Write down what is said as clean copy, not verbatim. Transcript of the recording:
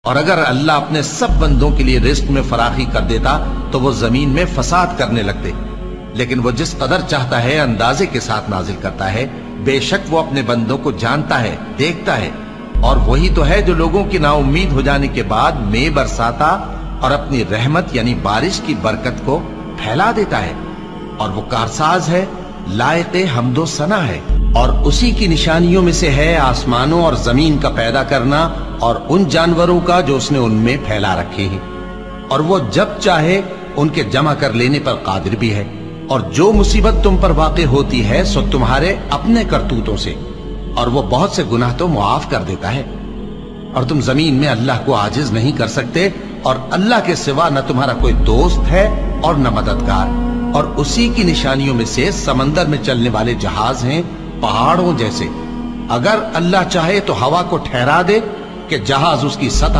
اور اگر اللہ اپنے سب بندوں کے لیے رزق میں فراخی کر دیتا تو وہ زمین میں فساد کرنے لگتے، لیکن وہ جس قدر چاہتا ہے اندازے کے ساتھ نازل کرتا ہے۔ بے شک وہ اپنے بندوں کو جانتا ہے، دیکھتا ہے، اور وہی تو ہے جو لوگوں کی نا امید ہو جانے کے بعد میں برساتا اور اپنی رحمت یعنی بارش کی برکت کو پھیلا دیتا ہے، اور وہ کارساز ہے، لائق حمد و ثنا ہے۔ اور اسی کی نشانیوں میں سے ہے آسمانوں اور زمین کا پیدا کرنا اور ان جانوروں کا جو اس نے ان میں پھیلا رکھے ہیں، اور وہ جب چاہے ان کے جمع کر لینے پر قادر بھی ہے۔ اور جو مصیبت تم پر واقع ہوتی ہے سو تمہارے اپنے کرتوتوں سے، اور وہ بہت سے گناہ تو معاف کر دیتا ہے۔ اور تم زمین میں اللہ کو عاجز نہیں کر سکتے، اور اللہ کے سوا نہ تمہارا کوئی دوست ہے اور نہ مددگار۔ اور اسی کی نشانیوں میں سے سمندر میں چلنے والے جہاز ہیں پہاڑوں جیسے۔ اگر اللہ چاہے تو ہوا کو ٹھہرا دے کہ جہاز اس کی سطح